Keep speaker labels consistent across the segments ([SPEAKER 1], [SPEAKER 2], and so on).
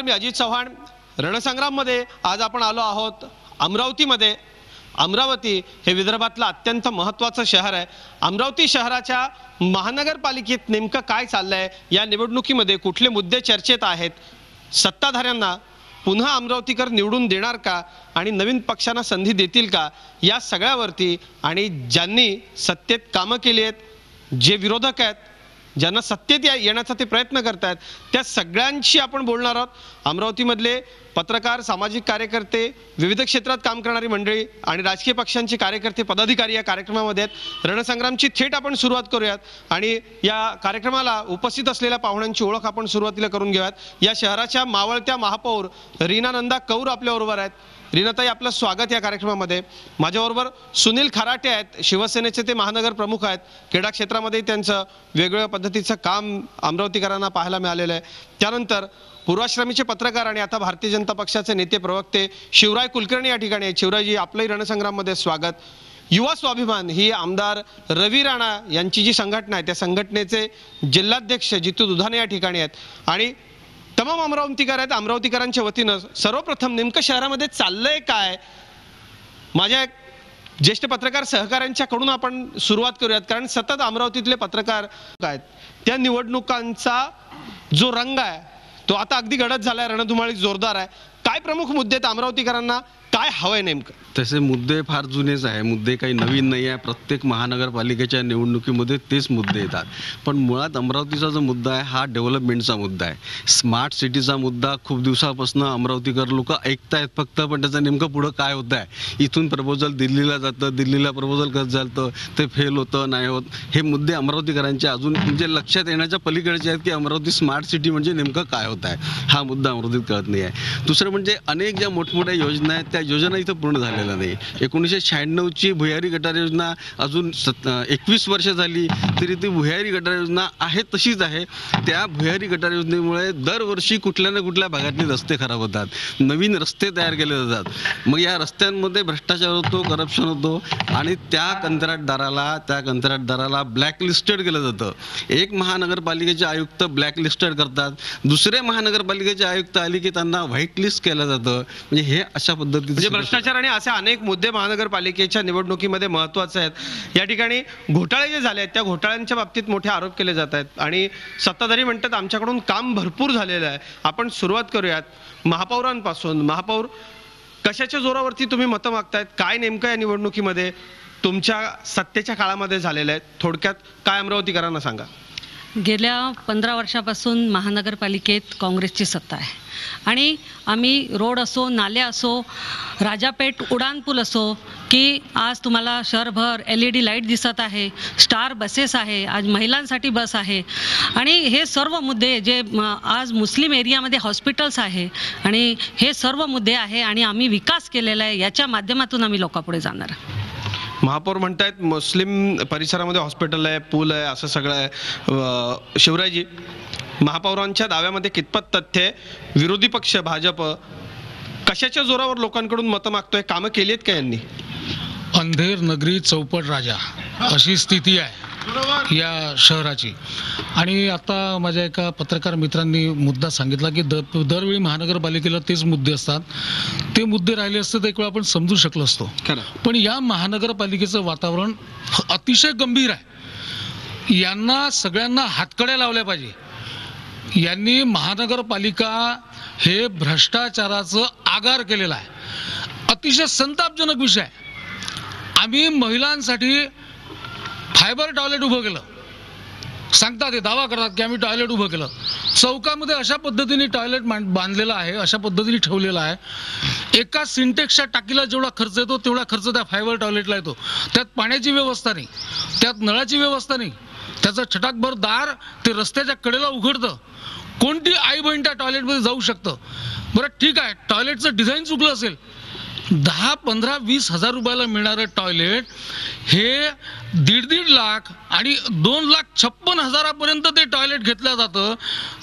[SPEAKER 1] मी अजित चव्हाण. रणसंग्राममध्ये आज आपण आलो आहोत अमरावतीमध्ये. अमरावती हे विदर्भातलं अत्यंत महत्त्वाचं शहर आहे. अमरावती शहराच्या महानगरपालिकेत नेमकं काय चाललंय, या निवडणुकीमध्ये कुठले मुद्दे चर्चेत आहेत, सत्ताधाऱ्यांना पुन्हा अमरावतीकर निवडून देणार का आणि नवीन पक्षांना संधी देतील का, या सगळ्यावरती आणि ज्यांनी सत्तेत कामं केली आहेत, जे विरोधक आहेत, ज्यांना सत्तेत येण्याचा ते प्रयत्न करतात, त्या सगळ्यांशी आपण बोलणार आहोत. अमरावतीमधले पत्रकार, सामाजिक कार्यकर्ते, विविध क्षेत्रात काम करणारी मंडळी आणि राजकीय पक्षांचे कार्यकर्ते, पदाधिकारी या कार्यक्रमामध्ये आहेत. रणसंग्रामची थेट आपण सुरुवात करूयात आणि या कार्यक्रमाला उपस्थित असलेल्या पाहुण्यांची ओळख आपण सुरुवातीला करून घेऊयात. या शहराच्या मावळत्या महापौर रीना नंदा कौर आपल्याबरोबर आहेत. रीनाताई, आपलं स्वागत या कार्यक्रमामध्ये. माझ्याबरोबर सुनील खराटे आहेत, शिवसेनेचे ते महानगर प्रमुख आहेत. क्रीडा क्षेत्रामध्ये त्यांचं वेगवेगळ्या पद्धतीचं काम अमरावतीकरांना पाहायला मिळालेलं आहे. त्यानंतर पूर्वाश्रमीचे पत्रकार आणि आता भारतीय जनता पक्षाचे नेते प्रवक्ते शिवराय कुलकर्णी या ठिकाणी आहेत. शिवरायजी, आपलंही रणसंग्राममध्ये स्वागत. युवा स्वाभिमान ही आमदार रवी राणा यांची जी संघटना आहे, त्या संघटनेचे जिल्हाध्यक्ष जितू दुधाने या ठिकाणी आहेत आणि तमाम अमरावतीकर आहेत. अमरावतीकरांच्या वतीनं सर्वप्रथम नेमकं शहरामध्ये चाललंय काय, माझ्या ज्येष्ठ पत्रकार सहकाऱ्यांच्याकडून आपण सुरुवात करूयात, कारण सतत अमरावतीतले पत्रकार आहेत. त्या निवडणुकांचा जो रंग आहे तो आता अगदी गडद झालाय, रणधुमाळी जोरदार आहे. काय प्रमुख मुद्दे आहेत अमरावतीकरांना, काय हवंय नेमकं?
[SPEAKER 2] तसे मुद्दे फार जुनेच आहे, मुद्दे काही नवीन नाही आहे. प्रत्येक महानगरपालिकेच्या निवडणुकीमध्ये तेच मुद्दे येतात. पण मुळात अमरावतीचा जो मुद्दा आहे हा डेव्हलपमेंटचा मुद्दा आहे. स्मार्ट सिटीचा मुद्दा खूप दिवसापासून अमरावतीकर लोक ऐकतायत फक्त, पण त्याचं नेमकं पुढं काय होतं आहे. इथून प्रपोजल दिल्लीला जातं, दिल्लीला प्रपोजल कसं झालं ते फेल होतं, नाही होत. हे मुद्दे अमरावतीकरांचे अजून म्हणजे लक्षात येण्याच्या पलीकडचे आहेत की अमरावती स्मार्ट सिटी म्हणजे नेमकं काय होत आहे, हा मुद्दा अमरावतीत कळत नाही आहे. दुसरं म्हणजे अनेक ज्या मोठमोठ्या योजना आहेत त्या योजना इथं पूर्ण झालेल्या नाही. 1996ची भुयारी गटार योजना अजून 21 वर्ष झाली तरी ती भुयारी गटार योजना आहे तशीच आहे. त्या भुयारी गटार योजनेमुळे दरवर्षी कुठल्या ना कुठल्या भागातले रस्ते खराब होतात, नवीन रस्ते तयार केले जातात. मग या रस्त्यांमध्ये भ्रष्टाचार होतो, करप्शन होतो आणि त्या कंत्राटदाराला ब्लॅकलिस्टेड केलं जातं. एक महानगरपालिकेचे आयुक्त ब्लॅकलिस्टेड करतात, दुसरे महानगरपालिकेचे आयुक्त आले की त्यांना व्हाईट लिस्ट केलं जातं. म्हणजे हे अशा पद्धतीचे
[SPEAKER 1] भ्रष्टाचार आणि असे अनेक मुद्दे महानगरपालिकेच्या निवडणुकीमध्ये महत्त्वाचे आहेत. या ठिकाणी घोटाळे जे झाले आहेत त्या घोटाळ्यांच्या बाबतीत मोठे आरोप केले जात आहेत आणि सत्ताधारी म्हणतात आमच्याकडून काम भरपूर झालेलं आहे. आपण सुरुवात करूयात महापौरांपासून. महापौर, कशाच्या जोरावरती तुम्ही मतं मागतायत, काय नेमकं या निवडणुकीमध्ये तुमच्या सत्तेच्या काळामध्ये झालेलं आहे, थोडक्यात काय अमरावतीकरांना सांगा.
[SPEAKER 3] गेल्या 15 वर्षापासून महानगरपालिकेत काँग्रेसची सत्ता आहे आणि आम्ही रोड असो, नाल्या असो, राजापेठ उड्डाणपूल असो, की आज तुम्हाला शहरभर LED लाईट दिसत आहे, स्टार बसेस आहे, आज महिलांसाठी बस आहे आणि हे सर्व मुद्दे जे आज मुस्लिम एरियामध्ये हॉस्पिटल्स आहे आणि हे सर्व मुद्दे आहे आणि आम्ही विकास केलेला आहे. याच्या माध्यमातून आम्ही लोकांपुढे जाणार.
[SPEAKER 1] महापौर म्हणतायत मुस्लिम परिसरामध्ये हॉस्पिटल आहे, पूल आहे, असं सगळं आहे. शिवरायजी, महापौरांच्या दाव्यामध्ये कितपत तथ्य आहे? विरोधी पक्ष भाजप कशाच्या जोरावर लोकांकडून मतं मागतोय, कामं केली आहेत का यांनी?
[SPEAKER 4] अंधेर नगरी चौपट राजा अशी स्थिती आहे या शहराची. आणि आता माझ्या एका पत्रकार मित्रांनी मुद्दा सांगितला की दरवेळी महानगरपालिकेला तेच मुद्दे असतात. ते मुद्दे राहिले असते तर एक वेळ आपण समजू शकलो असतो. पण या महानगरपालिकेचं वातावरण अतिशय गंभीर आहे. यांना सगळ्यांना हातकड्या लावल्या पाहिजे. यांनी महानगरपालिका हे भ्रष्टाचाराचं आगार केलेलं आहे. अतिशय संतापजनक विषय आहे. आम्ही महिलांसाठी फायबर टॉयलेट उभं केलं, सांगतात ते दावा करतात की आम्ही टॉयलेट उभं केलं. चौकामध्ये अशा पद्धतीने टॉयलेट बांधलेलं आहे, अशा पद्धतीने ठेवलेलं आहे. एका सिंटेक्सच्या टाकीला जेवढा खर्च येतो तेवढा खर्च त्या फायबर टॉयलेटला येतो. त्यात पाण्याची व्यवस्था नाही, त्यात नळाची व्यवस्था नाही, त्याचं छटाकभर दार ते रस्त्याच्या कडेला उघडतं. कोणती आई बहीण त्या टॉयलेटमध्ये जाऊ शकतं? बरं ठीक आहे, टॉयलेटचं डिझाईन चुकलं असेल. 10, 15, 20 हजार रुपयाला मिळणारं टॉयलेट हे 1.5 लाख आणि 2,56,000 ते टॉयलेट घेतलं जातं.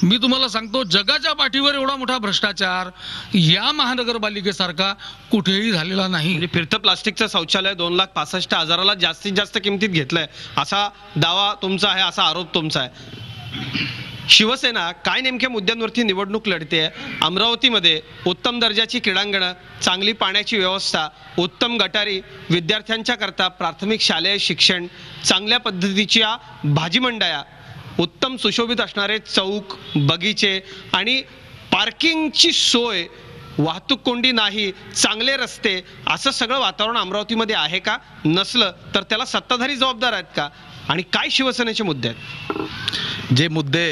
[SPEAKER 4] मी तुम्हाला सांगतो, जगाच्या पाठीवर एवढा मोठा भ्रष्टाचार या महानगरपालिकेसारखा कुठेही झालेला नाही.
[SPEAKER 1] म्हणजे फिरतं प्लास्टिकचं शौचालय 2,65,000ला जास्तीत जास्त किमतीत घेतलंय असा दावा तुमचा आहे, असा आरोप तुमचा आहे. शिवसेना काय नेमक्या मुद्द्यांवरती निवडणूक लढते? अमरावतीमध्ये उत्तम दर्जाची क्रीडांगणं, चांगली पाण्याची व्यवस्था, उत्तम गटारी, विद्यार्थ्यांच्या करता प्राथमिक शालेय शिक्षण, चांगल्या पद्धतीच्या भाजी मंडया, उत्तम सुशोभित असणारे चौक, बगीचे आणि पार्किंगची सोय, वाहतूक कोंडी नाही, चांगले रस्ते, असं सगळं वातावरण अमरावतीमध्ये आहे का? नसलं तर त्याला सत्ताधारी जबाबदार आहेत का? आणि काय शिवसेनेचे मुद्दे आहेत?
[SPEAKER 5] जे मुद्दे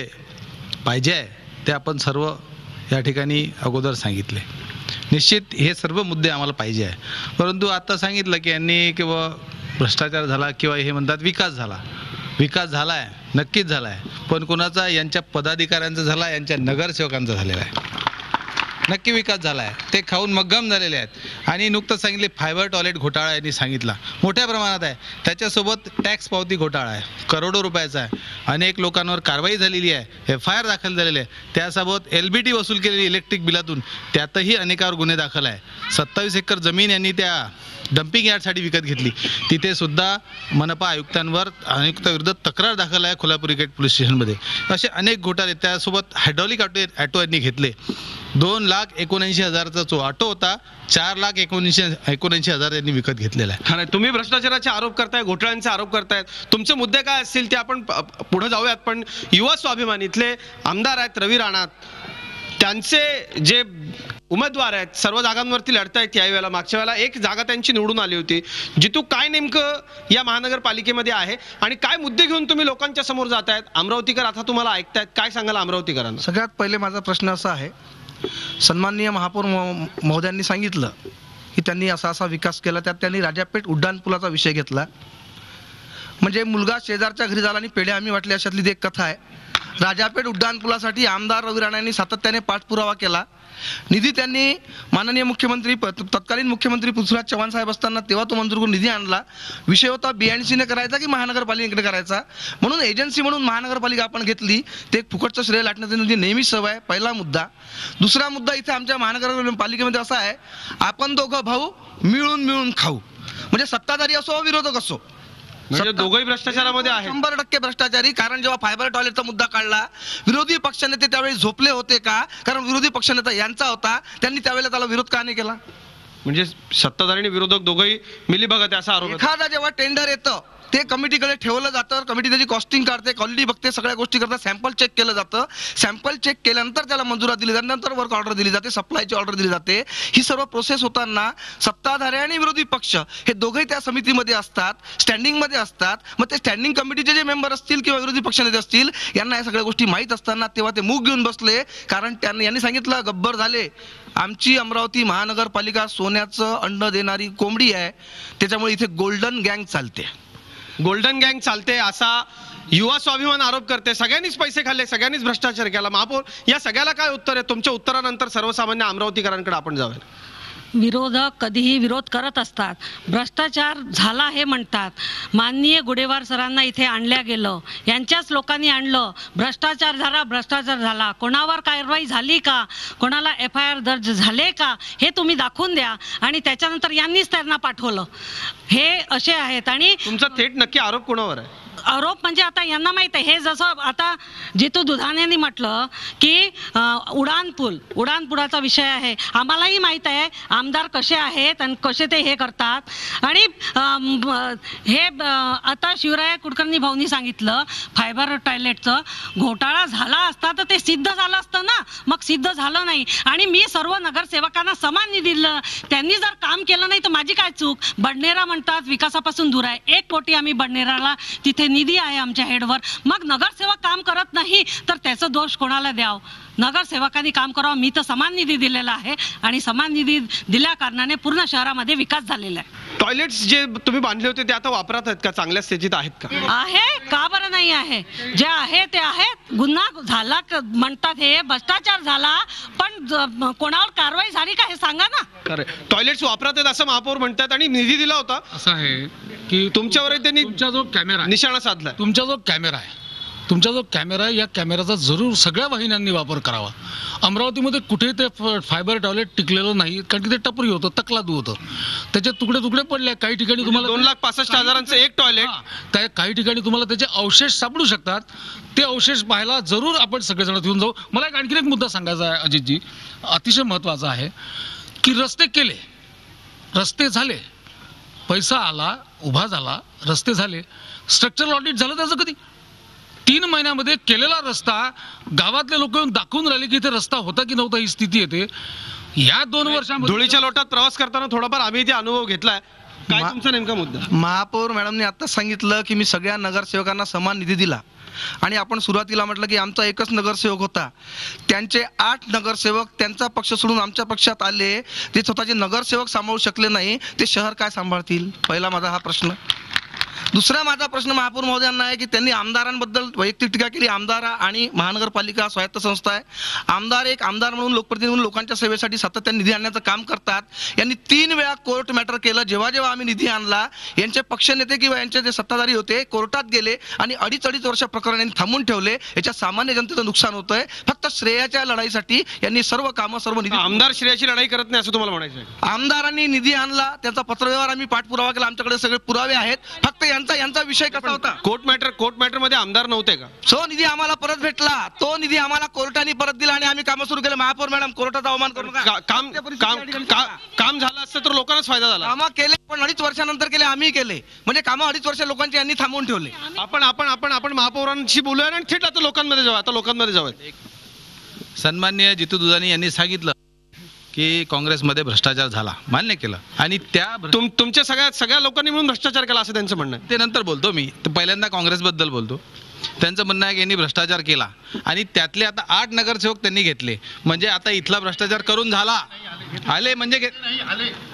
[SPEAKER 5] पाहिजे आहे ते आपण सर्व या ठिकाणी अगोदर सांगितले. निश्चित हे सर्व मुद्दे आम्हाला पाहिजे आहे, परंतु आता सांगितलं की यांनी किंवा भ्रष्टाचार झाला किंवा हे म्हणतात विकास झाला. विकास झाला आहे, नक्कीच झाला आहे, पण कोणाचा? यांच्या पदाधिकाऱ्यांचा झाला आहे, यांच्या नगरसेवकांचा झालेला आहे. नक्की विकास झाला आहे, ते खाऊन मग्गम झालेले आहेत. आणि नुकतंच सांगितले फायबर टॉयलेट घोटाळा यांनी सांगितला, मोठ्या प्रमाणात आहे. त्याच्यासोबत टॅक्स पावती घोटाळा आहे, करोडो रुपयाचा आहे. अनेक लोकांवर कारवाई झालेली आहे, FIR दाखल झालेले आहे. त्यासोबत LBT वसूल केलेली इलेक्ट्रिक बिलातून, त्यातही अनेकावर गुन्हे दाखल आहे. 27 एकर जमीन यांनी त्या डम्पिंग यार्डसाठी विकत घेतली, तिथे सुद्धा मनपा आयुक्ताविरुद्ध तक्रार दाखल आहे कोल्हापूर गेट पोलीस स्टेशनमध्ये. असे अनेक घोटाळे. त्यासोबत हायड्रॉलिक ऑटो यांनी घेतले. 2,79,000चा जो ऑटो होता, 4,79,000 यांनी विकत घेतलेला आहे.
[SPEAKER 1] खरं, तुम्ही भ्रष्टाचाराचे आरोप करताय, घोटाळ्यांचे आरोप करतायत. तुमचे मुद्दे काय असतील ते आपण पुढे जाऊयात. पण युवा स्वाभिमान इथले आमदार आहेत रवी राणा, त्यांचे जे उमेदवार आहेत सर्व जागांवरती लढतायत. यावेळेला मागच्या वेळेला एक जागा त्यांची निवडून आली होती. जितू, काय नेमकं या महानगरपालिकेमध्ये आहे आणि काय मुद्दे घेऊन तुम्ही लोकांच्या समोर जातायत? अमरावतीकर आता तुम्हाला ऐकतायत, काय सांगाल अमरावतीकरांना?
[SPEAKER 6] सगळ्यात पहिले माझा प्रश्न असा आहे, सन्माननीय महापौर महोदयांनी सांगितलं की त्यांनी असा विकास केला. त्यात त्यांनी राजापेठ उड्डाणपुलाचा विषय घेतला. म्हणजे मुलगा शेजारच्या घरी झाला आणि पेढे आम्ही वाटले, अशातली ती एक कथा आहे. राजापेठ उड्डाणपुलासाठी आमदार रवी राणा यांनी सातत्याने पाठपुरावा केला. निधी त्यांनी माननीय मुख्यमंत्री, तत्कालीन मुख्यमंत्री पृथ्वीराज चव्हाण साहेब असताना तेव्हा तो मंजूर करून निधी आणला. विषय होता BNC करायचा की महानगरपालिकेकडे करायचा, म्हणून एजन्सी म्हणून महानगरपालिका आपण घेतली. ते एक फुकटचं श्रेय लाटण्याची नेहमी सवय आहे. पहिला मुद्दा. दुसरा मुद्दा इथे आमच्या महानगरपालिकेमध्ये असा आहे, आपण दोघं भाऊ मिळून खाऊ. म्हणजे सत्ताधारी असो विरोधक असो,
[SPEAKER 1] म्हणजे दोघंही भ्रष्टाचारामध्ये आहे.
[SPEAKER 6] 100% भ्रष्टाचारी. कारण जेव्हा फायबर टॉयलेटचा मुद्दा काढला, विरोधी पक्षनेते त्यावेळी झोपले होते का? कारण विरोधी पक्षनेता यांचा होता, त्यांनी त्यावेळेला त्याला विरोध का नाही केला?
[SPEAKER 1] म्हणजे सत्ताधारी आणि विरोधक दोघंही मिलीभगत असा आरोप आहे.
[SPEAKER 6] एखादा जेव्हा टेंडर येतं ते कमिटीकडे ठेवलं जातं, कमिटी त्याची कॉस्टिंग काढते, क्वालिटी बघते, सगळ्या गोष्टी करतात, सॅम्पल चेक केलं जातं. सॅम्पल चेक केल्यानंतर त्याला मंजुरात दिली जाते, नंतर वर्क ऑर्डर दिली जाते, सप्लायची ऑर्डर दिली जाते. ही सर्व प्रोसेस होताना सत्ताधारी आणि विरोधी पक्ष हे दोघेही त्या समितीमध्ये असतात, स्टँडिंगमध्ये असतात. मग ते स्टँडिंग कमिटीचे जे मेंबर असतील किंवा विरोधी पक्षनेते असतील, यांना या सगळ्या गोष्टी माहीत असताना तेव्हा ते मूग घेऊन बसले. कारण यांनी सांगितलं गब्बर झाले, आमची अमरावती महानगरपालिका सोन्याचं अंड देणारी कोंबडी आहे, त्याच्यामुळे इथे गोल्डन गँग चालते.
[SPEAKER 1] गोल्डन गँग चालते असा युवा स्वाभिमान आरोप करते. सगळ्यांनीच पैसे खाल्ले, सगळ्यांनीच भ्रष्टाचार केला. महापौर, या सगळ्याला काय उत्तर आहे? तुमच्या उत्तरानंतर सर्वसामान्य अमरावतीकरांकडे आपण जाऊया.
[SPEAKER 3] विरोधक कधीही विरोध करत असतात. भ्रष्टाचार झाला हे म्हणतात. माननीय गुडेवार सरांना इथे आणल्या गेलं, यांच्याच लोकांनी आणलं. भ्रष्टाचार झाला, कोणावर कारवाई झाली का, कोणाला FIR दर्ज झाले का, हे तुम्ही दाखवून द्या. आणि त्याच्यानंतर यांनीच त्यांना पाठवलं. हे असे आहेत. आणि
[SPEAKER 1] तुमचा थेट नक्की आरोप कोणावर आहे?
[SPEAKER 3] आरोप म्हणजे आता यांना माहित आहे, हे जसं आता जितू दुधानेनी म्हटलं की उडानपुलाचा विषय आहे. आम्हालाही माहित आहे आमदार कसे आहेत आणि कसे ते हे करतात. आणि हे आता शिवराय कुलकर्णी भाऊनी सांगितलं फायबर टॉयलेटचं घोटाळा झाला असता तर ते सिद्ध झालं असतं ना. मग सिद्ध झालं नाही. आणि मी सर्व नगरसेवकांना समान निधी दिलं. त्यांनी जर काम केलं नाही तर माझी काय चूक? बडनेरा म्हणतात विकासापासून दूर आहे. 1 कोटी आम्ही बडनेराला तिथे निधी आहे आमच्या हेडवर. मग नगरसेवक काम करत नाही तर त्याचा दोष कोणाला द्याव? नगरसेवकांनी काम करावं. मी तर समान निधी दिलेला आहे आणि समान निधी दिल्या कारणाने पूर्ण शहरामध्ये विकास झालेला आहे.
[SPEAKER 1] टॉयलेट्स जे तुम्ही बांधले होते ते आता वापरात आहेत का? चांगल्या स्थितीत आहेत का?
[SPEAKER 3] आहे का? बरं नाही आहे. जे आहे ते आहेत. गुन्हा झाला म्हणतात, हे भ्रष्टाचार झाला, पण कोणावर कारवाई झाली का हे सांगा ना.
[SPEAKER 1] टॉयलेट्स वापरात आहेत असं महापौर म्हणतात आणि निधी दिला होता
[SPEAKER 4] असं आहे की
[SPEAKER 1] तुमच्यावर त्यांनी
[SPEAKER 4] तुमचा जो कॅमेरा
[SPEAKER 1] निशाणा साधला.
[SPEAKER 4] तुमचा जो कॅमेरा आहे, या कॅमेराचा जरूर सगळ्या वाहिन्यांनी वापर करावा. अमरावतीमध्ये कुठे ते फायबर टॉयलेट टिकलेलं नाही, कारण की ते टपरी होतं, तकलादू होतं. त्याचे तुकडे तुकडे पडले. काही ठिकाणी तुम्हाला
[SPEAKER 1] 2,65,000चं एक टॉयलेट.
[SPEAKER 4] काही ठिकाणी तुम्हाला त्याचे अवशेष सापडू शकतात. ते अवशेष पाहायला जरूर आपण सगळेजण येऊन जाऊ. मला आणखीन एक मुद्दा सांगायचा आहे अजितजी, अतिशय महत्त्वाचा आहे की रस्ते केले, रस्ते झाले, पैसा आला, उभा झाला, रस्ते झाले, स्ट्रक्चरल ऑडिट झालं त्याचं कधी? 3 महिन्यामध्ये केलेला रस्ता गावातले लोक येऊन दाखवून राहिले की इथे रस्ता होता की नव्हता, ही स्थिती येते. या 2 वर्षांमध्ये
[SPEAKER 1] धुळीच्या लोटात प्रवास करताना थोडाफार आम्ही ते अनुभव घेतलाय. काय तुमचा नेमका मुद्दा?
[SPEAKER 6] महापौर मॅडमने आता सांगितलं की मी सगळ्या नगरसेवकांना समान निधी दिला, आणि आपण सुरुवातीला म्हटलं की आमचा एकच नगरसेवक होता, त्यांचे 8 नगरसेवक त्यांचा पक्ष सोडून आमच्या पक्षात आले. ते स्वतःचे नगरसेवक सांभाळू शकले नाही, ते शहर काय सांभाळतील? पहिला माझा हा प्रश्न. दुसरा माझा प्रश्न महापौर महोदयांना आहे की त्यांनी आमदारांबद्दल वैयक्तिक टीका केली. आमदार आणि महानगरपालिका स्वायत्त संस्था आहे. आमदार एक आमदार म्हणून, लोकप्रतिनिधी म्हणून लोकांच्या सेवेसाठी सातत्याने निधी आणण्याचं काम करतात. यांनी 3 वेळा कोर्ट मॅटर केलं. जेव्हा जेव्हा आम्ही निधी आणला, यांचे पक्षनेते किंवा यांचे जे सत्ताधारी होते कोर्टात गेले आणि अडीच वर्ष प्रकरण यांनी थांबून ठेवले. याच्या सामान्य जनतेचं नुकसान होतंय. फक्त श्रेयाच्या लढाईसाठी यांनी सर्व कामं, सर्व निधी.
[SPEAKER 1] आमदार श्रेयाची लढाई करत नाही असं तुम्हाला म्हणायचं आहे?
[SPEAKER 6] आमदारांनी निधी आणला, त्याचा पत्रव्यवहार आम्ही पाठपुरावा केला, आमच्याकडे सगळे पुरावे आहेत. फक्त यांचा विषय कसा होता?
[SPEAKER 1] कोर्ट मॅटर मध्ये आमदार नव्हते का?
[SPEAKER 6] तो निधी आम्हाला परत भेटला, तो निधी आम्हाला कोर्टाने परत दिला आणि आम्ही कामं सुरू केले. महापौर मॅडम, कोर्टाचा अवमान करू नका.
[SPEAKER 1] काम झालं असतं तर लोकांनाच फायदा झाला.
[SPEAKER 6] कामं केले, पण 2.5 वर्षानंतर केले, आम्ही केले. म्हणजे कामं 2.5 वर्ष लोकांची यांनी थांबवून ठेवले.
[SPEAKER 1] आपण महापौरांशी बोलूया आणि थेट आता लोकांमध्ये जाऊया.
[SPEAKER 5] सन्माननीय जितू दुधानी यांनी सांगितलं की काँग्रेसमध्ये भ्रष्टाचार झाला, मान्य केलं. आणि
[SPEAKER 1] तुमच्या सगळ्या लोकांनी मिळून भ्रष्टाचार केला असं त्यांचं म्हणणं आहे.
[SPEAKER 5] ते नंतर बोलतो मी. तर पहिल्यांदा काँग्रेसबद्दल बोलतो. त्यांचं म्हणणं आहे की यांनी भ्रष्टाचार केला आणि त्यातले आता 8 नगरसेवक त्यांनी घेतले. म्हणजे आता इथला भ्रष्टाचार करून झाला. आले म्हणजे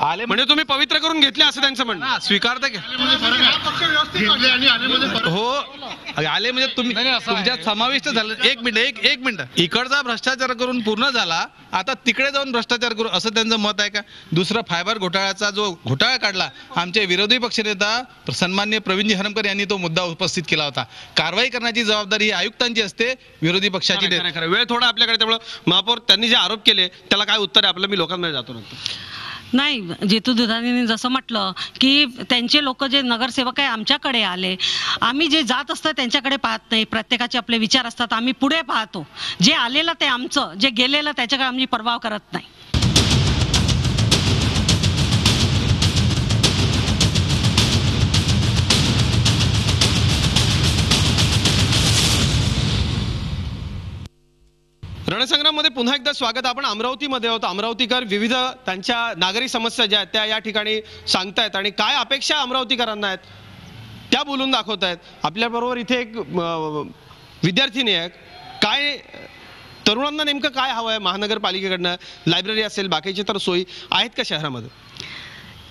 [SPEAKER 5] आले
[SPEAKER 1] म्हणजे तुम्ही पवित्र करून घेतले असं त्यांचं म्हणणं आहे.
[SPEAKER 5] स्वीकारता की हो, आले म्हणजे तुम्ही तुमच्यात समाविष्ट झालं. एक मिनिट इकडचा भ्रष्टाचार करून पूर्ण झाला, आता तिकडे जाऊन भ्रष्टाचार करू असं त्यांचं मत आहे का? दुसरा फायबर घोटाळ्याचा जो घोटाळा काढला, आमचे विरोधी पक्षनेता सन्माननीय प्रवीणजी हरमकर यांनी तो मुद्दा उपस्थित केला होता. कारवाई करण्याची जबाबदारी आयुक्तांची असते, विरोधी पक्षाची.
[SPEAKER 1] वेळ थोडा आपल्याकडे, त्यामुळे महापौर त्यांनी जे आरोप केले त्याला काय उत्तर आहे आपलं? मी लोकांमध्ये जातो नंतर.
[SPEAKER 3] नाही, जितू दुधानीने जसं म्हटलं की त्यांचे लोक जे नगरसेवक आहे आमच्याकडे आले, आम्ही जे जात असतं त्यांच्याकडे पाहत नाही. प्रत्येकाचे आपले विचार असतात, आम्ही पुढे पाहतो. जे आलेलं ते आमचं, जे गेलेलं त्याच्याकडे आम्ही परवाव करत नाही.
[SPEAKER 1] रणसंग्राममध्ये पुन्हा एकदा स्वागत. आपण अमरावतीमध्ये आहोत. अमरावतीकर विविध त्यांच्या नागरी समस्या ज्या आहेत त्या या ठिकाणी सांगतायत आणि काय अपेक्षा अमरावतीकरांना आहेत त्या बोलून दाखवत आहेत. आपल्याबरोबर इथे एक विद्यार्थिनी आहे. काय तरुणांना नेमकं काय हवं आहे महानगरपालिकेकडनं? लायब्ररी असेल, बाकीचे तर सोयी आहेत का शहरामध्ये?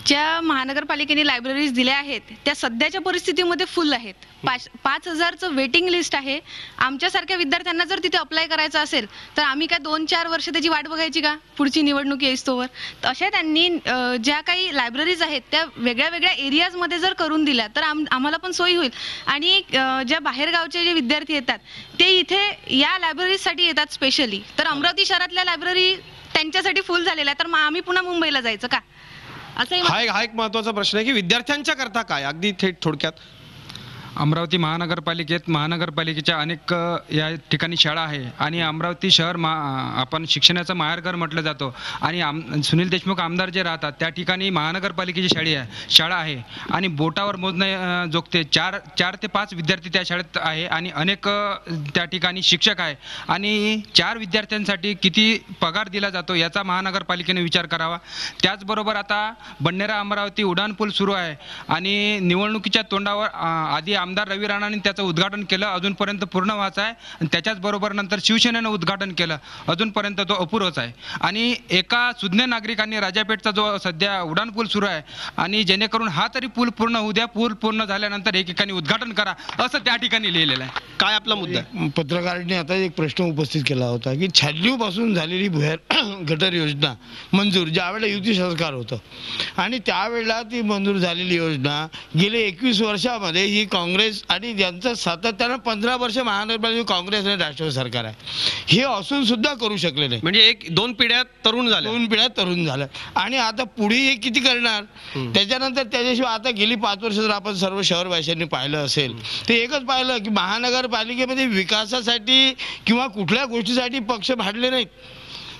[SPEAKER 7] ज्या महानगरपालिकेने लायब्ररीज दिल्या आहेत त्या सध्याच्या परिस्थितीमध्ये फुल आहेत. 5,000चं वेटिंग लिस्ट आहे. आमच्यासारख्या विद्यार्थ्यांना जर तिथे अप्लाय करायचं असेल तर आम्ही काय 2-4 वर्ष त्याची वाट बघायची का पुढची निवडणूक येईस्तोवर? तर अशा त्यांनी ज्या काही लायब्ररीज आहेत त्या वेगळ्या वेगळ्या एरियाजमध्ये जर करून दिल्या तर आम्हाला पण सोयी होईल. आणि ज्या बाहेरगावचे जे विद्यार्थी येतात ते इथे या लायब्ररीजसाठी येतात स्पेशली. तर अमरावती शहरातल्या लायब्ररी त्यांच्यासाठी फुल झालेल्या, तर आम्ही पुन्हा मुंबईला जायचं का?
[SPEAKER 1] हा एक महत्वाचा प्रश्न आहे की विद्यार्थ्यांच्या करता काय, अगदी थेट थोडक्यात.
[SPEAKER 8] अमरावती महानगरपालिकेच्या अनेक या ठिकाणी शाळा आहे आणि अमरावती शहर आपण शिक्षणाचं माहेरघर म्हटलं जातो. आणि सुनील देशमुख आमदार जे राहतात त्या ठिकाणी महानगरपालिकेची शाळा आहे आणि बोटावर मोजणे जोगते 4 ते 5 विद्यार्थी त्या शाळेत आहे आणि अनेक त्या ठिकाणी शिक्षक आहे. आणि 4 विद्यार्थ्यांसाठी किती पगार दिला जातो याचा महानगरपालिकेने विचार करावा. त्याचबरोबर आता बंडेरा अमरावती उड्डाणपूल सुरू आहे आणि निवडणुकीच्या तोंडावर आधी आमदार रवी राणांनी त्याचं उद्घाटन केलं, अजूनपर्यंत पूर्ण व्हायचं आहे. आणि त्याच्याच बरोबर नंतर शिवसेनेनं उद्घाटन केलं, अजूनपर्यंत तो अपूर्वच आहे. आणि एका सुज्ञ नागरिकांनी राजापेठचा जो सध्या उड्डाणपूल सुरू आहे आणि जेणेकरून हा तरी पूल पूर्ण होऊ द्या, पूल पूर्ण झाल्यानंतर एकेकाने उद्घाटन करा असं त्या ठिकाणी लिहिलेलं आहे.
[SPEAKER 1] काय आपला मुद्दा?
[SPEAKER 9] पत्रकारांनी आता एक प्रश्न उपस्थित केला होता की 96 पासून झालेली भुयार गटर योजना मंजूर ज्यावेळेला युती सरकार होतं आणि त्यावेळेला ती मंजूर झालेली योजना गेले 21 वर्षामध्ये ही काँग्रेस काँग्रेस आणि ज्यांचं सातत्यानं 15 वर्ष महानगरपालिका काँग्रेस आणि राष्ट्रवादी सरकार आहे, हे असून सुद्धा करू शकले नाही.
[SPEAKER 1] म्हणजे 1-2 पिढ्या तरुण झाल्या.
[SPEAKER 9] 2 पिढ्या तरुण झालं आणि आता पुढे हे किती करणार. त्याच्यानंतर त्याच्याशिवाय आता गेली 5 वर्ष जर आपण सर्व शहरवासियांनी पाहिलं असेल ते एकच पाहिलं की महानगरपालिकेमध्ये विकासासाठी किंवा कुठल्या गोष्टीसाठी पक्ष भांडले नाहीत,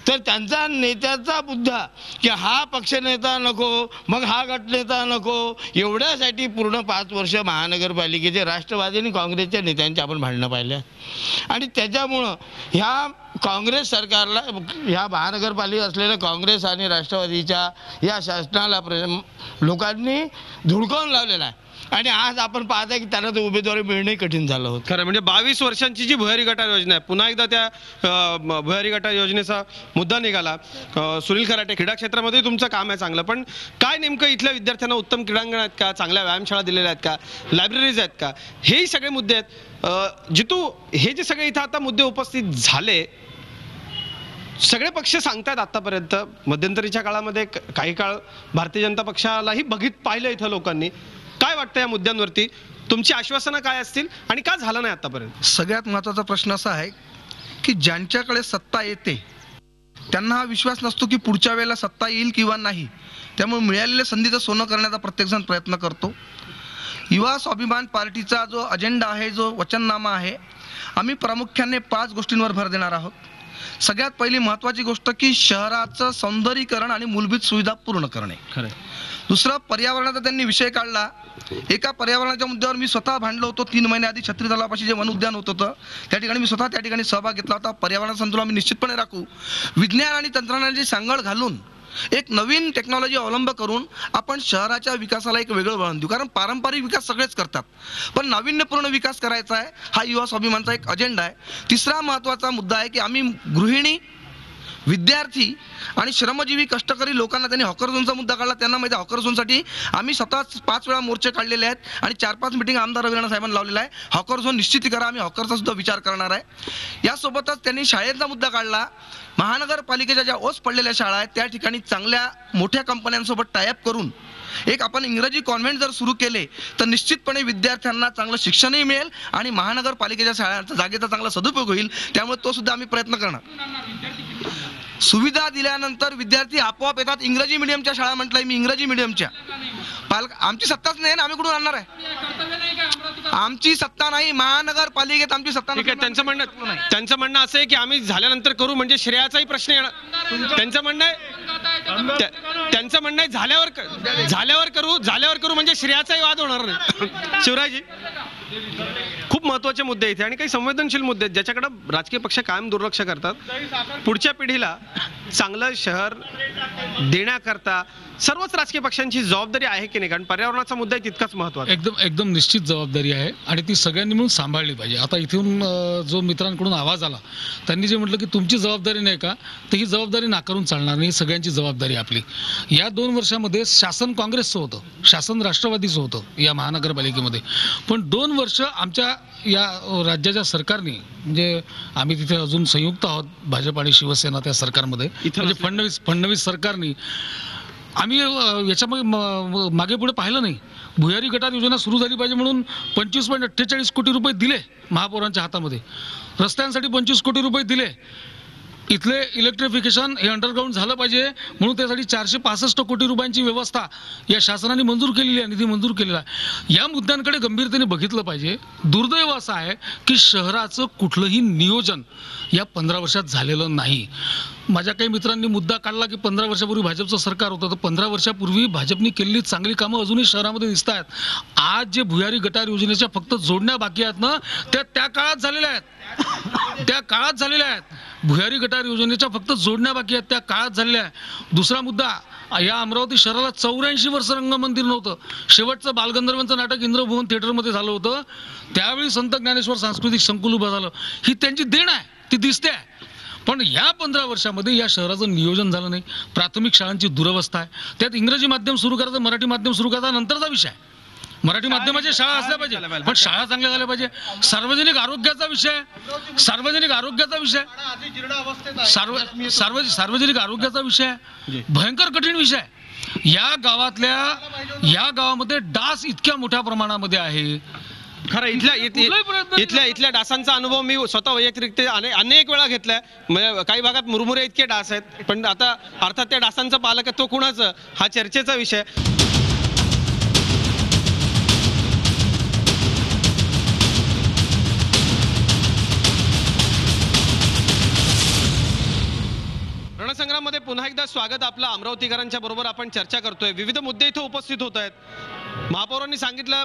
[SPEAKER 9] तर त्यांचा नेत्याचा मुद्दा की हा पक्ष नेता नको, मग हा गट नेता नको, एवढ्यासाठी पूर्ण 5 वर्ष महानगरपालिकेचे राष्ट्रवादी आणि काँग्रेसच्या नेत्यांचे आपण भांडणं पाहिल्या. आणि त्याच्यामुळं ह्या काँग्रेस सरकारला, ह्या महानगरपालिका असलेल्या काँग्रेस आणि राष्ट्रवादीच्या या शासनाला लोकांनी धुडकावून लावलेला आहे. आणि आज आपण पाहताय की त्यांना तो उमेदवारी मिळणंही कठीण झालं होतं.
[SPEAKER 1] खरं म्हणजे 22 वर्षांची जी भुयारी गटार योजना आहे, पुन्हा एकदा त्या भुयारी गटार योजनेचा मुद्दा निघाला. सुनील खराटे, क्रीडा क्षेत्रामध्ये तुमचं काम आहे चांगलं, पण काय नेमकं इथल्या विद्यार्थ्यांना उत्तम क्रीडांगण आहेत का, चांगल्या व्यायामशाळा दिलेल्या आहेत का, लायब्ररीज आहेत का, हेही सगळे मुद्दे आहेत. जितू, हे जे सगळे इथं आता मुद्दे उपस्थित झाले, सगळे पक्ष सांगतात आतापर्यंत, मध्यंतरीच्या काळामध्ये काही काळ भारतीय जनता पक्षालाही पाहिलं इथं लोकांनी. काय वाटतं या मुद्द्यांवरती, तुमची आश्वासनं काय असतील आणि का झालं नाही आतापर्यंत?
[SPEAKER 6] सगळ्यात महत्त्वाचा प्रश्न असा आहे की ज्यांच्याकडे सत्ता येते त्यांना हा विश्वास नसतो की पुढच्या वेळेला सत्ता येईल किंवा नाही. त्यामुळे मिळालेल्या संधीचं सोनं करण्याचा प्रत्येकजण प्रयत्न करतो. युवा स्वाभिमान पार्टीचा जो अजेंडा आहे, जो वचननामा आहे, आम्ही प्रामुख्याने 5 गोष्टींवर भर देणार आहोत. सगळ्यात पहिली महत्त्वाची गोष्ट की शहराचं सौंदर्यीकरण आणि मूलभूत सुविधा पूर्ण करणे. दुसरं, पर्यावरणाचा त्यांनी विषय काढला. एका पर्यावरणाच्या मुद्द्यावर मी स्वतः भांडलो होतो 3 महिन्याआधी. छत्री तलावापाशी जे वन उद्यान होतं त्या ठिकाणी मी स्वतः त्या ठिकाणी सहभाग घेतला होता. पर्यावरणाचं संतुलन आम्ही निश्चितपणे राखू. विज्ञान आणि तंत्रज्ञानाची सांगड घालून एक नवीन टेक्नॉलॉजी अवलंब करून आपण शहराच्या विकासाला एक वेगळं वळण देऊ. कारण पारंपरिक विकास सगळेच करतात, पण नाविन्यपूर्ण विकास करायचा आहे, हा युवा स्वाभिमानचा एक अजेंडा आहे. तिसरा महत्त्वाचा मुद्दा आहे की आम्ही गृहिणी, विद्यार्थी आणि श्रमजीवी कष्टकरी लोकांना, त्यांनी हॉकर झोनचा मुद्दा काढला, त्यांना माहिती आहे हॉकर झोनसाठी आम्ही स्वतः 5 वेळा मोर्चे काढलेले आहेत आणि 4-5 मीटिंग आमदार रवी राणा साहेबांना लावलेला आहे. हॉकर झोन निश्चित करा, आम्ही हॉकरचा सुद्धा विचार करणार आहे. यासोबतच त्यांनी शाळेचा मुद्दा काढला. महानगरपालिकेच्या ज्या ओस पडलेल्या शाळा आहेत त्या ठिकाणी चांगल्या मोठ्या कंपन्यांसोबत टायअप करून एक आपण इंग्रजी कॉन्व्हेंट जर सुरू केले तर निश्चितपणे विद्यार्थ्यांना चांगलं शिक्षणही मिळेल आणि महानगरपालिकेच्या शाळांचा जागेचा चांगला सदुपयोग होईल. त्यामुळे तो सुद्धा आम्ही प्रयत्न करणार. सुविधा दिल्यानंतर विद्यार्थी आपोआप येतात. इंग्रजी मीडियमच्या शाळा म्हटलंय मी, इंग्रजी मीडियमच्या आमची सत्ताच नाही ना, आम्ही कुठून आणणार आहे? आमची सत्ता नाही, महानगरपालिकेत आमची सत्ता नाही.
[SPEAKER 1] त्यांचं म्हणणं असं आहे की आम्ही झाल्यानंतर करू, म्हणजे श्रेयाचाही प्रश्न येणार. त्यांचं म्हणणं आहे झाल्यावर करू म्हणजे श्रेयाचाही वाद होणार नाही. शिवराजी, खूप महत्त्वाचे मुद्दे इथे आणि काही संवेदनशील मुद्दे आहेत ज्याच्याकडे राजकीय पक्ष कायम दुर्लक्ष करतात. पुढच्या पिढीला चांगलं शहर देण्याकरता सर्वच राजकीय पक्षांची जबाबदारी आहे की नाही? कारण पर्यावरणाचा मुद्दा तितकाच महत्त्वाचा.
[SPEAKER 4] एकदम निश्चित जबाबदारी आहे आणि ती सगळ्यांनी मिळून सांभाळली पाहिजे. आता इथून जो मित्रांकडून आवाज आला त्यांनी जे म्हटलं की तुमची जबाबदारी नाही का, तर ही जबाबदारी नाकारून चालणार नाही, सगळ्यांची जबाबदारी आपली. या 2 वर्षामध्ये शासन काँग्रेसचं होतं, शासन राष्ट्रवादीचं होतं या महानगरपालिकेमध्ये, पण 2 वर्ष आमच्या या राज्याच्या सरकारने, म्हणजे आम्ही तिथे अजून संयुक्त आहोत भाजप आणि शिवसेना त्या सरकारमध्ये, म्हणजे फडणवीस सरकारने आम्ही याच्यामध्ये मागे पुढे पाहिलं नाही. भुयारी गटार योजना सुरू झाली पाहिजे म्हणून 25.48 कोटी रुपये दिले महापौरांच्या हातामध्ये, रस्त्यांसाठी 25 कोटी रुपये दिले, इथले इलेक्ट्रिफिकेशन हे अंडरग्राऊंड झालं पाहिजे म्हणून त्यासाठी 465 कोटी रुपयांची व्यवस्था या शासनाने मंजूर केलेली आहे, निधी मंजूर केलेला आहे. या मुद्द्यांकडे गंभीरतेने बघितलं पाहिजे. दुर्दैव असं आहे की शहराचं कुठलंही नियोजन या 15 वर्षात झालेलं नाही. माझ्या काही मित्रांनी मुद्दा काढला की 15 वर्षापूर्वी भाजपचं सरकार होतं, तर 15 वर्षापूर्वी भाजपनी केलेली चांगली कामं अजूनही शहरामध्ये दिसत आहेत. आज जे भुयारी गटार योजनेच्या फक्त जोडण्या बाकी आहेत ना, त्या काळात झालेल्या आहेत. भुयारी गटार योजनेच्या फक्त जोडण्या बाकी आहेत, त्या काळात झालेल्या आहेत. दुसरा मुद्दा, या अमरावती शहराला 84 वर्ष रंगमंदिर नव्हतं. शेवटचं बालगंधर्वांचं नाटक इंद्रभुवन थिएटरमध्ये झालं होतं, त्यावेळी संत ज्ञानेश्वर सांस्कृतिक संकुल उभं झालं. ही त्यांची देण आहे, ती दिसते आहे. पण या 15 वर्षामध्ये या शहराचं नियोजन झालं नाही. प्राथमिक शाळांची दुरवस्था आहे, त्यात इंग्रजी माध्यम सुरू करायचं, मराठी माध्यम सुरू करायचा नंतरचा विषय. मराठी माध्यमाच्या शाळा असल्या पाहिजे, पण शाळा चांगल्या झाल्या पाहिजे. सार्वजनिक आरोग्याचा विषय, सार्वजनिक आरोग्याचा विषय भयंकर कठीण विषय. या गावामध्ये डास इतक्या मोठ्या प्रमाणामध्ये आहे
[SPEAKER 1] खरं इथल्या डासांचा अनुभव मी स्वतः वैयक्तिक अनेक वेळा घेतलाय. म्हणजे काही भागात मुरमुरे इतके डास आहेत, पण आता अर्थात त्या डासांचं पालकत्व कुणाचं हा चर्चेचा विषय. रणसंग्राममध्ये पुन्हा एकदा स्वागत आपलं. अमरावतीकरांच्या बरोबर आपण चर्चा करतोय. विविध मुद्दे इथं उपस्थित होत आहेत. महापौरांनी सांगितलं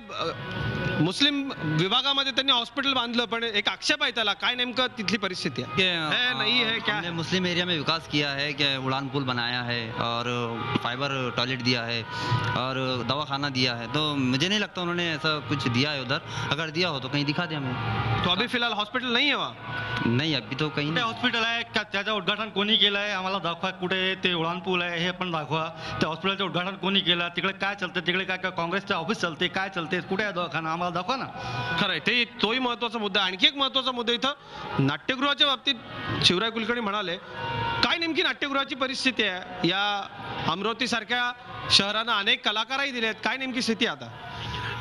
[SPEAKER 1] मुस्लिम विभागामध्ये त्यांनी हॉस्पिटल बांधलं, पण एक आक्षेप आहे त्याला. काय नेमकं तिथली परिस्थिती है नहीं है क्या?
[SPEAKER 10] हमने मुस्लिम एरिया में विकास किया है कि उड़ान पुल बनाया है और फाइबर टॉयलेट दिया है और दवाखाना दिया है, तो मुझे नहीं लगता उन्होंने ऐसा कुछ दिया है उधर. अगर दिया हो तो कहीं दिखा दे हमें.
[SPEAKER 1] तो अभी फिलहाल हॉस्पिटल नाही आहे वहाँ?
[SPEAKER 10] नहीं अभी तो कहीं
[SPEAKER 11] कुठे
[SPEAKER 10] नहीं.
[SPEAKER 11] हॉस्पिटल आहे का त्याचं उद्घाटन कोणी केलं आहे आम्हाला दाखवा. कुठे ते उडान पूल आहे हे पण दाखवा. त्या हॉस्पिटलचं उद्घाटन कोणी केलं, तिकडे काय चालतं, तिकडे काय काय काँग्रेसचं ऑफिस चालते, काय चालते, कुठे आहे दवाखाना आम्हाला दाखवा ना.
[SPEAKER 1] खरंय, तोही महत्वाचा मुद्दा. आणखी एक महत्वाचा मुद्दा इथं नाट्यगृहाच्या बाबतीत शिवराय कुलकर्णी म्हणाले, काय नेमकी नाट्यगृहाची परिस्थिती आहे? या अमरावती सारख्या शहरांना अनेक कलाकारही दिलेत, काय नेमकी स्थिती आता?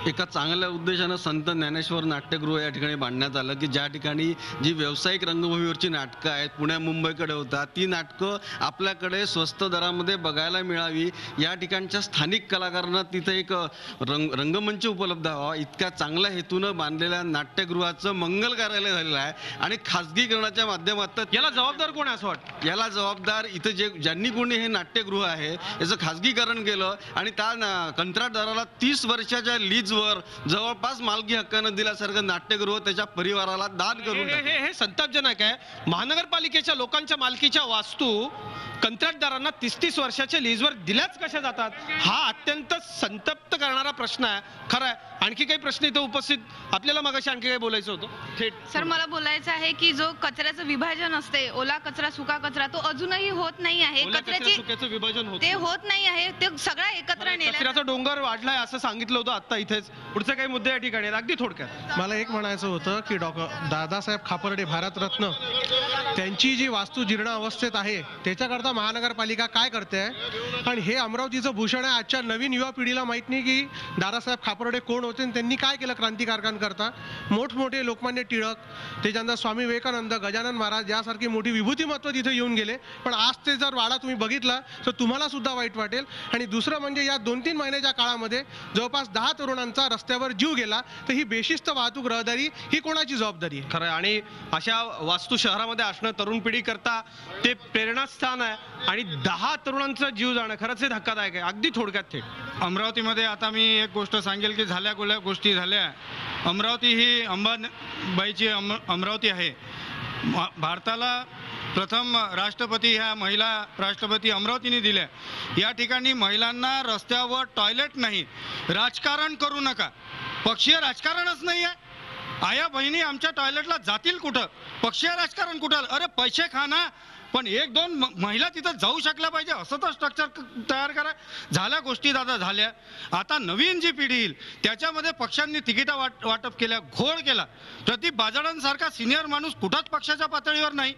[SPEAKER 2] एका चांगल्या उद्देशानं संत ज्ञानेश्वर नाट्यगृह या ठिकाणी बांधण्यात आलं, की ज्या ठिकाणी जी व्यावसायिक रंगभूमीवरची नाटकं आहेत, पुण्या मुंबईकडे होतात, ती नाटकं आपल्याकडे स्वस्त दरामध्ये बघायला मिळावी. या ठिकाणच्या स्थानिक कलाकारांना तिथे एक रंगमंच उपलब्ध व्हावा, इतक्या चांगल्या हेतूनं बांधलेल्या नाट्यगृहाचं मंगल कार्यालय झालेलं आहे. आणि खाजगीकरणाच्या माध्यमातून
[SPEAKER 1] याला जबाबदार कोण आहे असं वाटतं?
[SPEAKER 2] याला जबाबदार इथं ज्यांनी कोणी हे नाट्यगृह आहे याचं खाजगीकरण केलं आणि त्या कंत्राटदाराला 30 वर्षाच्या लीजवर जवळपास मालकी हक्कानं दिल्यासारखं नाट्यगृह त्याच्या परिवाराला दान करून
[SPEAKER 1] हे संतापजनक आहे. महानगरपालिकेच्या लोकांच्या मालकीच्या वास्तू कंत्राटदारांना 30 वर्षाच्या लीजवर दिल्याच कशा जातात? हा अत्यंत संतप्त करणारा प्रश्न आहे. खरं आहे. आणखी काही प्रश्न इथं उपस्थित आपल्याला मगाशी आणखी काही बोलायचं होतं थेट?
[SPEAKER 7] सर, मला बोलायचं आहे की जो कचऱ्याचं विभाजन असते, ओला कचरा सुका कचरा, तो अजूनही होत नाही आहे.
[SPEAKER 1] सुक्याचं विभाजन
[SPEAKER 7] ते होत नाही आहे. ते सगळं एकत्र नेलं.
[SPEAKER 1] कचऱ्याचा डोंगर वाढलाय असं सांगितलं होतं आता इथेच. पुढचे काही मुद्दे या ठिकाणी आहेत. अगदी थोडक्यात
[SPEAKER 12] मला एक म्हणायचं होतं की दादासाहेब खापर्डे भारतरत्न त्यांची जी वास्तू जीर्ण अवस्थेत आहे त्याच्याकरता महानगरपालिका काय करते आहे? आणि हे अमरावतीचं भूषण आहे. आजच्या नवीन युवा पिढीला माहीत नाही की दादासाहेब खापर्डे कोण होते आणि त्यांनी काय केलं क्रांतिकारकांकरता. मोठमोठे लोकमान्य टिळक, त्याच्यानंतर स्वामी विवेकानंद, गजानन महाराज यासारखी मोठी विभूतिमत्व तिथे येऊन गेले. पण आज ते जर वाडा तुम्ही बघितला तर तुम्हाला सुद्धा वाईट वाटेल. आणि दुसरं म्हणजे या 2-3 महिन्याच्या काळामध्ये जवळपास 10 तरुणांचा रस्त्यावर जीव गेला. तर ही बेशिस्त वाहतूक रहदारी ही कोणाची जबाबदारी आहे?
[SPEAKER 1] खरं. आणि अशा वास्तू शहरामध्ये असणं तरुण पिढी करता ते प्रेरणास्थान आहे. आणि 10 तरुणांचा जीव जाणं खरंच हे धक्कादायक आहे. अगदी थोडक्यात थेट
[SPEAKER 8] अमरावतीमध्ये आता मी एक गोष्ट सांगेल की झाल्या गोष्टी झाल्या. अमरावती ही अंबाबाईची अमरावती आहे. भारताला प्रथम राष्ट्रपती ह्या महिला राष्ट्रपती अमरावतीने दिल्या. या ठिकाणी महिलांना रस्त्यावर टॉयलेट नाही. राजकारण करू नका. पक्षीय राजकारणच नाही आहे. आया बहिणी आमच्या टॉयलेटला जातील कुठं? पक्षीय राजकारण कुठं? अरे पैसे खा ना, पण 1-2 महिला तिथं जाऊ शकल्या पाहिजे असं तर स्ट्रक्चर तयार करा. झाल्या गोष्टी दादा झाल्या. आता नवीन जी पिढी येईल त्याच्यामध्ये पक्षांनी तिकिटा वाटप केल्या, घोळ केला. प्रदीप बाजारांसारखा सिनियर माणूस कुठंच पक्षाच्या पातळीवर नाही.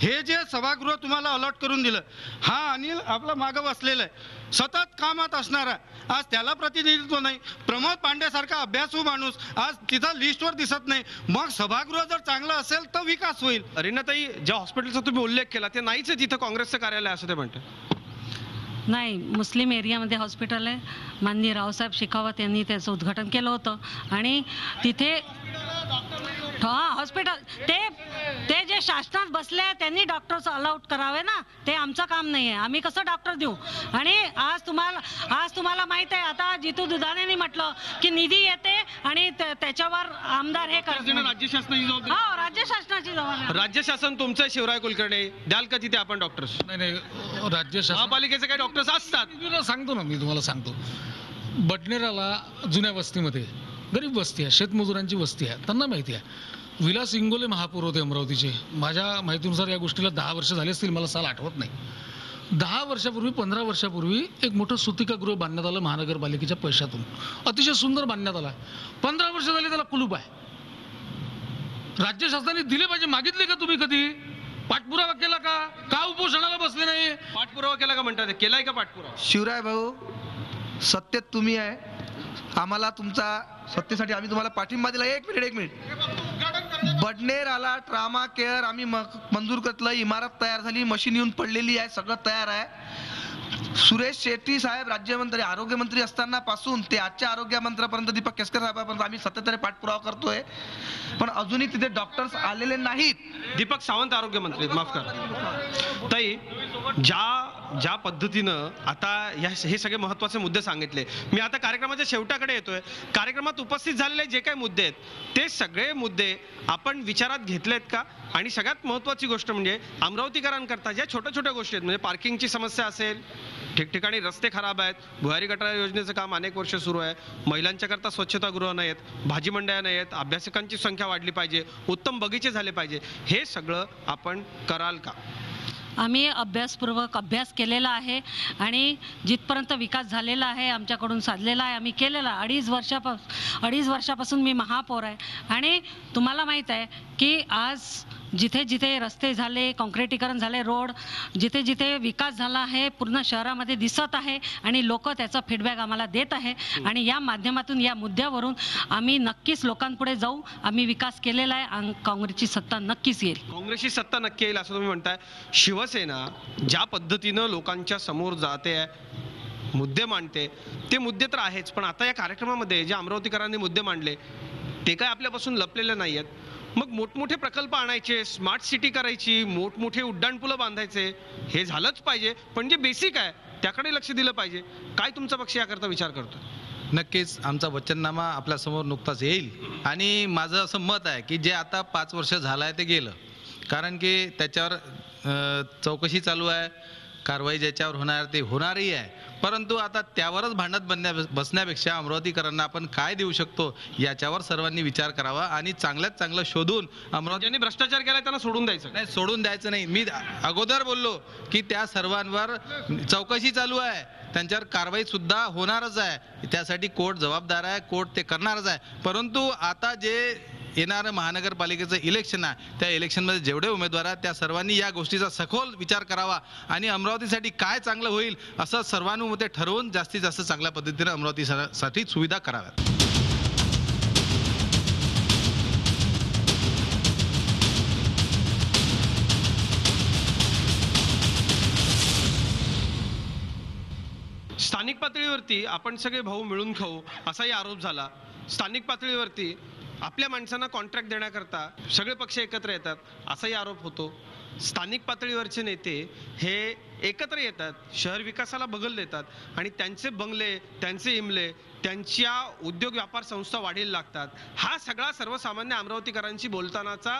[SPEAKER 8] हे जे सभागृह तुम्हाला अलॉट करून दिलं, हा अनिल आपला मागं बसलेला आहे, सतत कामात असणारा, आज त्याला प्रतिनिधित्व नाही. प्रमोद पांडेसारखा अभ्यासू माणूस आज तिथं लिस्टवर दिसत नाही. मग सभागृह जर चांगलं असेल तर विकास होईल.
[SPEAKER 1] रीनाताई, ज्या हॉस्पिटलचा तुम्ही उल्लेख केला ते नाहीच आहे तिथं काँग्रेसचं कार्यालय असं ते म्हणते.
[SPEAKER 3] नाही, मुस्लिम एरियामध्ये हॉस्पिटल आहे. माननीय रावसाहेब शेखावत यांनी त्याचं उद्घाटन केलं होतं. आणि तिथे हॉस्पिटल ते जे शासनात बसले त्यांनी डॉक्टर्स अलाउट करावे ना. ते आमचं काम नाही आहे. आम्ही कसं डॉक्टर देऊ? आणि आज तुम्हाला माहित आहे, आता जितू दुधाणेंनी म्हटलं की निधी येते आणि त्याच्यावर आमदार हे करतात.
[SPEAKER 1] राज्य शासनाची जबाबदारी.
[SPEAKER 3] हो, राज्य शासनाची जबाबदारी.
[SPEAKER 1] राज्य शासन तुमचं शिवराय कुलकर्णी द्याल का तिथे आपण डॉक्टर्स?
[SPEAKER 4] नाही, राज्य शासन
[SPEAKER 1] महापालिकेचे काही डॉक्टर्स असतात.
[SPEAKER 4] मी तुम्हाला सांगतो. बडनेराला जुन्या वस्तीमध्ये गरीब वस्ती आहे, शेतमजुरांची वस्ती आहे, त्यांना माहिती आहे. विलास इंगोले महापौर होते अमरावतीचे. माझ्या माहितीनुसार या गोष्टीला 10 वर्ष झाले असतील, मला साल आठवत नाही. 10 वर्षापूर्वी 15 वर्षापूर्वी एक मोठं सुतिकागृह बांधण्यात आलं महानगरपालिकेच्या पैशातून. अतिशय सुंदर बांधण्यात आला. 15 वर्ष झाली त्याला कुलूप आहे. राज्य शासनाने दिले पाहिजे. मागितले का तुम्ही कधी? पाठपुरावा केला का उपोषणाला बसले नाही?
[SPEAKER 1] पाठपुरावा केला का म्हणतात? केलाय का पाठपुरावा?
[SPEAKER 6] शिवराय भाऊ, सत्तेत तुम्ही आहे, आम्हाला तुमचा सत्तेसाठी आम्ही तुम्हाला पाठिंबा दिला. एक मिनिट बडनेर आला, ट्रामा केअर आम्ही मंजूर करतलं, इमारत तयार झाली, मशीन येऊन पडलेली आहे, सगळं तयार आहे. सुरेश शेट्टी साहेब राज्यमंत्री आरोग्यमंत्री असताना पासून ते आजच्या आरोग्य मंत्र्यापर्यंत दीपक केसकर साहेबांपर्यंत आम्ही सातत्याने पाठपुरावा करतोय, पण अजूनही तिथे डॉक्टर्स आलेले नाहीत.
[SPEAKER 1] दीपक सावंत आरोग्यमंत्री, माफ करा ताई, ज्या पद्धतीनं आता हे सगळे महत्त्वाचे मुद्दे सांगितले, मी आता कार्यक्रमाच्या शेवटाकडे येतोय. कार्यक्रमात उपस्थित झालेले जे काही मुद्दे आहेत ते सगळे मुद्दे आपण विचारात घेतलेत का? आणि सगळ्यात महत्त्वाची गोष्ट म्हणजे अमरावतीकरांकरता ज्या छोट्या छोट्या गोष्टी आहेत, म्हणजे पार्किंगची समस्या असेल, ठिकठिकाणी रस्ते खराब आहेत, भुयारी गटार योजनेचं काम अनेक वर्ष सुरू आहे, महिलांच्या करता स्वच्छतागृह नाही आहेत, भाजी मंडया नाही आहेत, अभ्यासकांची संख्या वाढली पाहिजे, उत्तम बगीचे झाले पाहिजे, हे सगळं आपण कराल का?
[SPEAKER 3] आम्ही अभ्यासपूर्वक अभ्यास केलेला आहे आणि जिथपर्यंत विकास झालेला आहे आमच्याकडून साधलेला आहे आम्ही केलेला. 2.5 वर्षापासून मी महापौर आहे आणि तुम्हाला माहीत आहे की आज जिथे जिथे रस्ते झाले, काँक्रिटीकरण झाले, रोड जिथे जिथे विकास झाला आहे पूर्ण शहरामध्ये दिसत आहे आणि लोक त्याचा फीडबॅक आम्हाला देत आहे. आणि या माध्यमातून या मुद्द्यावरून आम्ही नक्कीच लोकांपुढे जाऊ. आम्ही विकास केलेला आहे आणि काँग्रेसची सत्ता नक्कीच येईल.
[SPEAKER 1] काँग्रेसची सत्ता नक्की येईल असं तुम्ही म्हणताय. शिवसेना ज्या पद्धतीनं लोकांच्या समोर जाते आहे, मुद्दे मांडते, ते मुद्दे तर आहेच, पण आता या कार्यक्रमामध्ये जे अमरावतीकरांनी मुद्दे मांडले ते काय आपल्यापासून लपलेले नाही आहेत. मग मोठमोठे प्रकल्प आणायचे, स्मार्ट सिटी करायची, मोठमोठे उड्डाणपुलं बांधायचे, हे झालंच पाहिजे, पण जे बेसिक आहे त्याकडे लक्ष दिलं पाहिजे. काय तुमचा पक्ष याकरता विचार करतो?
[SPEAKER 5] नक्कीच आमचा वचननामा आपल्यासमोर नुकताच येईल आणि माझं असं मत आहे की जे आता 5 वर्ष झालं आहे ते गेलं, कारण की त्याच्यावर चौकशी चालू आहे, कारवाई ज्याच्यावर होणार ते होणारही आहे, परंतु आता त्यावरच भांडत बसण्यापेक्षा अमरावतीकरांना आपण काय देऊ शकतो याच्यावर सर्वांनी विचार करावा आणि चांगल्यात चांगलं शोधून अमरावती
[SPEAKER 1] ज्यांनी भ्रष्टाचार केला त्यांना सोडून द्यायचं
[SPEAKER 5] नाही, सोडून द्यायचं नाही. मी अगोदर बोललो की त्या सर्वांवर चौकशी चालू आहे, त्यांच्यावर कारवाई सुद्धा होणारच आहे, त्यासाठी कोर्ट जबाबदार आहे, कोर्ट ते करणारच आहे. परंतु आता जे येणारं महानगरपालिकेचं इलेक्शन आहे त्या इलेक्शनमध्ये जेवढे उमेदवार आहेत त्या सर्वांनी या गोष्टीचा सखोल विचार करावा आणि अमरावतीसाठी काय चांगलं होईल असं सर्वानुमते ठरवून जास्तीत जास्त चांगल्या पद्धतीने अमरावतीसाठी सुविधा कराव्यात.
[SPEAKER 1] स्थानिक पातळीवरती आपण सगळे भाऊ मिळून खाऊ असाही आरोप झाला. स्थानिक पातळीवरती आपल्या माणसांना कॉन्ट्रॅक्ट देण्याकरता सगळे पक्ष एकत्र येतात असाही आरोप होतो. स्थानिक पातळीवरचे नेते हे एकत्र येतात, शहर विकासाला बगल देतात आणि त्यांचे बंगले, त्यांचे इमले, त्यांच्या उद्योग व्यापार संस्था वाढीला लागतात. हा सगळा सर्वसामान्य अमरावतीकरांशी बोलतानाचा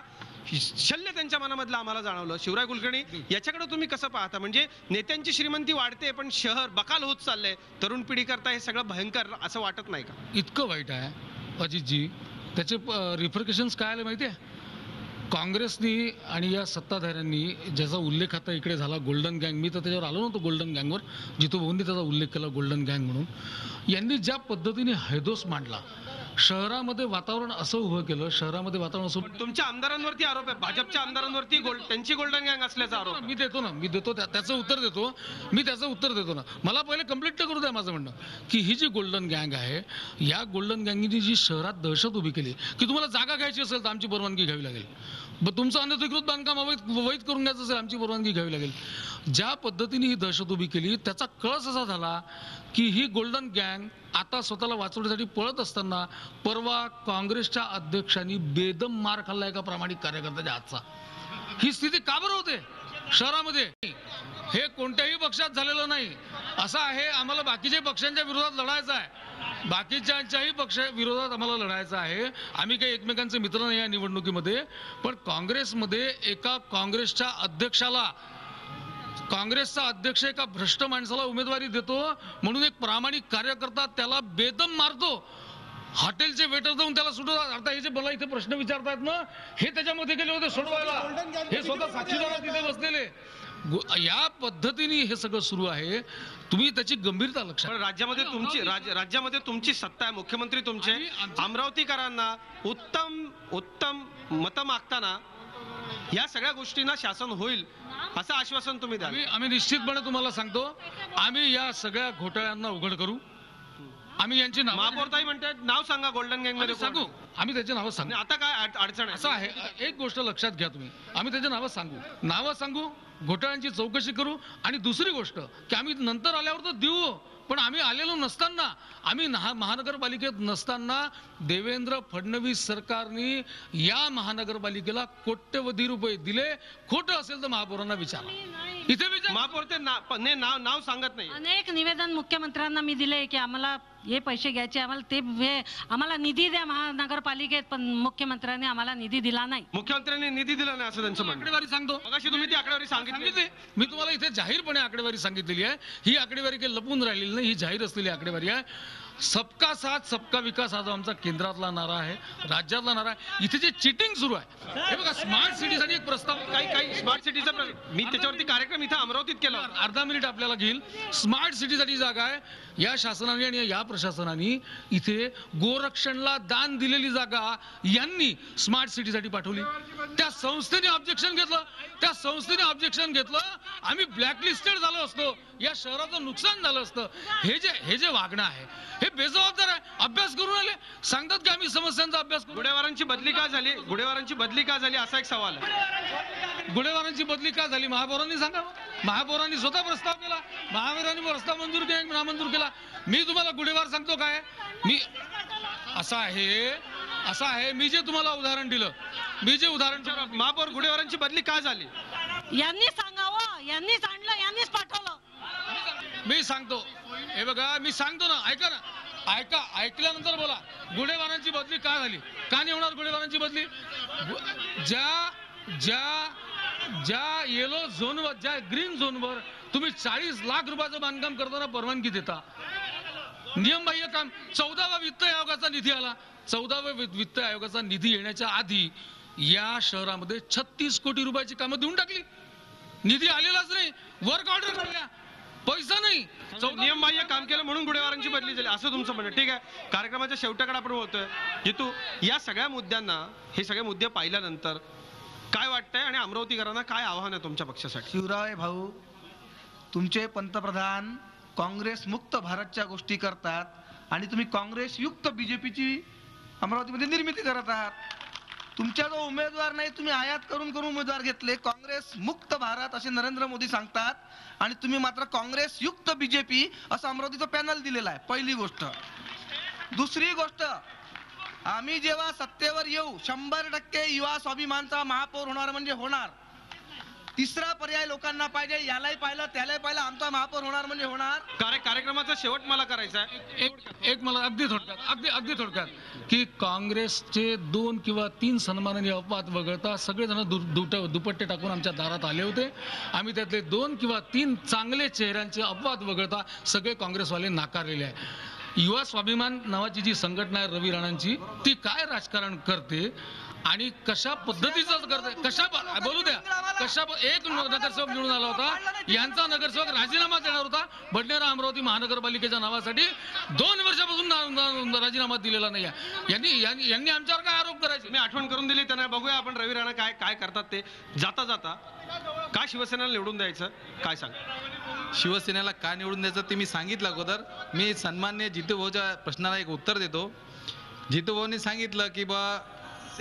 [SPEAKER 1] शल्य त्यांच्या मनामधलं आम्हाला जाणवलं. शिवराय कुलकर्णी, याच्याकडे तुम्ही कसं पाहता? म्हणजे नेत्यांची श्रीमंती वाढते पण शहर बकाल होत चाललंय, तरुण पिढी करता हे सगळं भयंकर असं वाटत नाही का?
[SPEAKER 4] इतकं वाईट आहे अजितजी, त्याचे रिफरकेशन्स काय आले माहिती आहे? काँग्रेसनी आणि या सत्ताधाऱ्यांनी ज्याचा उल्लेख आता इकडे झाला गोल्डन गँग, मी तर त्याच्यावर आलो नव्हतो गोल्डन गँगवर, जितू भाऊंनी त्याचा उल्लेख केला गोल्डन गँग म्हणून. यांनी ज्या पद्धतीने हैदोस मांडला, शहरामध्ये वातावरण असं उभं केलं, शहरामध्ये वातावरण असं.
[SPEAKER 1] तुमच्या आमदारांवरती आरोप आहे, भाजपच्या आमदारांवरती त्यांची गोल्डन गँग असल्याचा आरोप.
[SPEAKER 4] मी देतो त्याचं उत्तर देतो ना. मला पहिले कंप्लीट करू द्या माझं म्हणणं की ही जी गोल्डन गँग आहे, या गोल्डन गँगनी जी शहरात दहशत उभी केली की तुम्हाला जागा घ्यायची असेल तर आमची परवानगी घ्यावी लागेल, तुमचं अनधिकृत बांधकाम वैध करून घ्यायचं असेल आमची परवानगी घ्यावी लागेल. ज्या पद्धतीने ही दहशत उभी केली त्याचा कळस असा झाला की ही गोल्डन गँग आता स्वतःला वाचवण्यासाठी पळत असताना परवा काँग्रेसच्या अध्यक्षांनी बेदम मार खाल्ला एका प्रामाणिक कार्यकर्त्याच्या हातचा. ही स्थिती का बरं होते शहरामध्ये? हे कोणत्याही पक्षात झालेलं नाही, असं आहे. आम्हाला बाकीच्या पक्षांच्या विरोधात लढायचं आहे, बाकीच्याही पक्ष विरोधात आम्हाला लढायचं आहे. आम्ही काही एकमेकांचे मित्र नाही या निवडणुकीमध्ये, पण काँग्रेसमध्ये एका काँग्रेसच्या अध्यक्षाला, काँग्रेसचा अध्यक्ष एका भ्रष्ट माणसाला उमेदवारी देतो म्हणून एक प्रामाणिक कार्यकर्ता त्याला बेदम मारतो, हॉटेलचे वेटर जाऊन त्याला सुटवतात. आता हे जे मला इथे प्रश्न विचारतात ना, हे त्याच्यामध्ये गेले होते सोडवायला, हे स्वतः साक्षीदार तिथे बसलेले. या पद्धतीने हे सगळं सुरू आहे. तुम्ही त्याची गंभीरता लक्षात.
[SPEAKER 1] राज्यामध्ये तुमची सत्ता आहे, मुख्यमंत्री तुमचे. अमरावतीकरांना उत्तम मतं मागताना या सगळ्या गोष्टींना शासन होईल असं आश्वासन तुम्ही द्या.
[SPEAKER 4] आम्ही निश्चितपणे तुम्हाला सांगतो, आम्ही या सगळ्या घोटाळ्यांना उघड करू. आम्ही यांची नावं
[SPEAKER 1] महापौरताई म्हणतात नाव सांगा गोल्डन गँग मध्ये
[SPEAKER 4] सांगू, आम्ही त्याची नावं सांगू.
[SPEAKER 1] आता काय अडचण आहे?
[SPEAKER 4] असं आहे, एक गोष्ट लक्षात घ्या तुम्ही, आम्ही त्याची नावं सांगू, घोटाळ्यांची चौकशी करू. आणि दुसरी गोष्ट की आम्ही नंतर आल्यावर तर देऊ, पण आम्ही आलेलो नसताना, आम्ही महानगरपालिकेत नसताना देवेंद्र फडणवीस सरकारने या महानगरपालिकेला कोट्यवधी रुपये दिले. खोटं असेल तर महापौरांना विचारा, इथे विचार.
[SPEAKER 1] महापौर ते नाव सांगत नाही.
[SPEAKER 3] अनेक निवेदन मुख्यमंत्र्यांना मी दिले की आम्हाला हे पैसे घ्यायचे, आम्हाला निधी द्या महानगरपालिकेत, पण मुख्यमंत्र्यांनी आम्हाला निधी दिला नाही.
[SPEAKER 1] मुख्यमंत्र्यांनी निधी दिला नाही असं त्यांचं म्हणणं.
[SPEAKER 4] आकडेवारी सांगतो,
[SPEAKER 1] मगाशी तुम्ही ती आकडेवारी सांगितली.
[SPEAKER 4] मी तुम्हाला इथे जाहीरपणे आकडेवारी सांगितलेली आहे. ही आकडेवारी काही लपून राहिलेली नाही, ही जाहीर असलेली आकडेवारी आहे. सबका साथ सबका विकास हा जो आमचा केंद्रातला नारा आहे, राज्यातला नारा आहे. इथे जे चिटिंग सुरू आहे, हे बघा, स्मार्ट सिटीसाठी एक प्रस्ताव,
[SPEAKER 1] काही स्मार्ट सिटीचा मी त्याच्यावरती कार्यक्रम इथे अमरावतीत केला.
[SPEAKER 4] अर्धा मिनिट आपल्याला घेईल. स्मार्ट सिटीसाठी जागा आहे. या शासनाने आणि या प्रशासनाने इथे गोरक्षणला दान दिलेली जागा यांनी स्मार्ट सिटीसाठी पाठवली. त्या संस्थेने ऑब्जेक्शन घेतलं, आम्ही ब्लॅकलिस्टेड झालो असतो, या शहराचं नुकसान झालं असतं. हे जे वागणं आहे हे बेजबाबदार आहे. अभ्यास करून आले, सांगतात की आम्ही समस्यांचा अभ्यास करू.
[SPEAKER 1] गुडेवारांची बदली का झाली असा एक सवाल आहे.
[SPEAKER 4] गुडेवारांची बदली का झाली महापौरांनी सांगावं. महापौरांनी स्वतः प्रस्ताव केला, महापौरांनी प्रस्ताव मंजूर केला, नामंजूर केला. मी तुम्हाला गुडेवार सांगतो काय, मी असं आहे मी जे तुम्हाला उदाहरण दिलं,
[SPEAKER 1] महापौर गुडेवारांची बदली का झाली
[SPEAKER 3] यांनी सांगावं, यांनीच आणलं, यांनीच पाठवलं.
[SPEAKER 4] मी सांगतो, हे बघा, मी सांगतो ना, ऐकल्यानंतर बोला. गुडेवारांची बदली का झाली, का नाही होणार गुडेवारांची बदली? ज्या येलो झोनवर, ज्या ग्रीन झोनवर तुम्ही 40 लाख रुपयाचं बांधकाम करताना परवानगी देता, नियमबाह्य काम. 14वा वित्त आयोगाचा निधी आला. 14व्या वित्त आयोगाचा निधी येण्याच्या आधी या शहरामध्ये 36 कोटी रुपयाची कामं देऊन टाकली. निधी आलेलाच नाही, वर्क ऑर्डर काढल्या, पैसा नाही,
[SPEAKER 1] नियमबाह्य काम केलं म्हणून गुडेवारांची बदली झाली असं तुमचं म्हणणं. ठीक आहे, कार्यक्रमाच्या शेवटाकडे आपण बोलतोय. जितू, या सगळ्या मुद्द्यांना, हे सगळे मुद्दे पाहिल्यानंतर काय वाटतंय आणि अमरावतीकरांना काय आव्हान आहे तुमच्या पक्षासाठी?
[SPEAKER 6] शिवराय भाऊ, तुमचे पंतप्रधान काँग्रेस मुक्त भारतच्या गोष्टी करतात आणि तुम्ही काँग्रेस युक्त बीजेपीची अमरावतीमध्ये निर्मिती करत आहात. तुमच्या जो उमेदवार नाही, तुम्ही आयात करून उमेदवार घेतले. काँग्रेस मुक्त भारत असे नरेंद्र मोदी सांगतात आणि तुम्ही मात्र काँग्रेस युक्त बीजेपी असं अमरावतीचं पॅनल दिलेलं आहे. पहिली गोष्ट. दुसरी गोष्ट, आम्ही जेव्हा सत्तेवर येऊ 100% युवा स्वाभिमानचा महापौर होणार म्हणजे होणार. तिसरा पर्याय लोकांना पाहिजे, यालाही पाहिलं त्यालाही पाहिलं, आमचा महापौर होणार म्हणजे होणार.
[SPEAKER 1] कार्यक्रमाचा शेवट मला करायचा आहे.
[SPEAKER 4] एक मला अगदी थोडक्यात की काँग्रेसचे 2 किंवा 3 सन्माननीय अपवाद वगळता सगळेजण दुपट्टे टाकून आमच्या दारात आले होते. आम्ही त्यातले 2 किंवा 3 चांगले चेहऱ्यांचे अपवाद वगळता सगळे काँग्रेसवाले नाकारलेले आहे. युवा स्वाभिमान नावाची जी संघटना आहे रवी राणांची, ती काय राजकारण करते आणि कशा पद्धतीचं करते, बोलू द्या. एक नगरसेवक निवडून आला होता, यांचा नगरसेवक राजीनामा देणार होता. बडनेरा अमरावती महानगरपालिकेच्या नावासाठी 2 वर्षापासून राजीनामा दिलेला नाही आहे. यांनी आमच्यावर काय आरोप करायचे?
[SPEAKER 1] मी आठवण करून दिली त्यांना. बघूया आपण रवी राणा काय करतात ते. जाता का शिवसेनेला निवडून द्यायचं, काय सांग?
[SPEAKER 5] शिवसेनेला का निवडून द्यायचं ते मी सांगितलं अगोदर. मी सन्मान्य जितू भाऊच्या प्रश्नाला एक उत्तर देतो. जितू भाऊनी सांगितलं की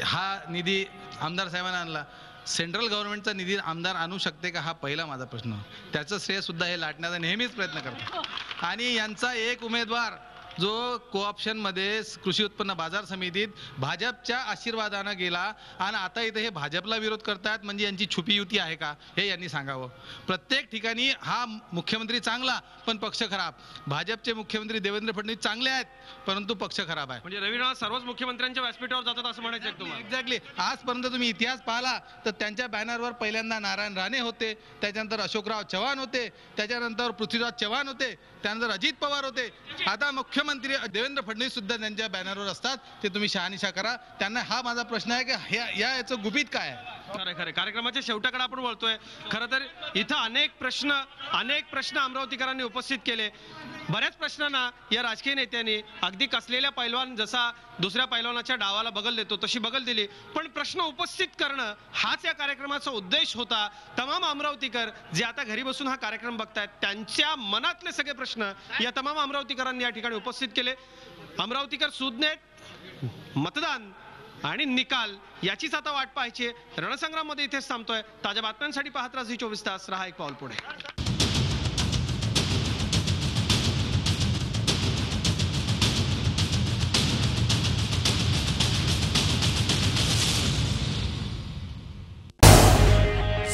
[SPEAKER 5] हा निधी आमदार साहेबांना आणला. सेंट्रल गव्हर्नमेंटचा निधी आमदार आणू शकते का, हा पहिला माझा प्रश्न. त्याचं श्रेय सुद्धा हे लाटण्याचा नेहमीच प्रयत्न करतात. आणि यांचा एक उमेदवार जो कोऑप्शन मध्ये कृषी उत्पन्न बाजार समितीत भाजपच्या आशीर्वादानं गेला आणि आता इथे हे भाजपला विरोध करतात, म्हणजे यांची छुपी युती आहे का हे यांनी सांगावं. प्रत्येक ठिकाणी हा मुख्यमंत्री चांगला पण पक्ष खराब. भाजपचे मुख्यमंत्री देवेंद्र फडणवीस चांगले आहेत परंतु पक्ष खराब आहे.
[SPEAKER 1] म्हणजे रवी राणा सर्वच मुख्यमंत्र्यांच्या व्यासपीठावर जातात असं म्हणायचं तुम्हाला?
[SPEAKER 5] एक्झॅक्टली. आजपर्यंत तुम्ही इतिहास पाहिला तर त्यांच्या बॅनरवर पहिल्यांदा नारायण राणे होते, त्याच्यानंतर अशोकराव चव्हाण होते, त्याच्यानंतर पृथ्वीराज चव्हाण होते, त्यानंतर अजित पवार होते. आता मुख्यमंत्री देवेंद्र फडणवीस सुद्धा त्यांच्या बॅनरवर असतात. ते तुम्ही शहानिशा करा त्यांना. हा माझा प्रश्न आहे की याचं गुपित काय आहे?
[SPEAKER 1] खरं खरं कार्यक्रमाच्या शेवटाकडे आपण वळतोय. खरं तर इथं अनेक प्रश्न अमरावतीकरांनी उपस्थित केले. बऱ्याच प्रश्नांना या राजकीय नेत्यांनी अगदी कसलेल्या पैलवान जसा दुसऱ्या पैलवानाच्या डावाला बगल देतो तशी बगल दिली, पण प्रश्न उपस्थित करणं हाच या कार्यक्रमाचा उद्देश होता. तमाम अमरावतीकर जे आता घरी बसून हा कार्यक्रम बघतायत त्यांच्या मनातले सगळे प्रश्न या तमाम अमरावतीकरांनी या ठिकाणी उपस्थित केले. अमरावतीकर सुज्ञ, मतदान आणि निकाल याचीच आता वाट पाहायची. रणसंग्राम मध्ये इथेच थांबतोय. ताज्या बातम्यांसाठी पाहत राहा झी 24 तास. रहा एक पाऊल पुढे.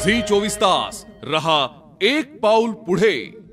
[SPEAKER 13] झी 24 तास. रहा एक पाऊल पुढे.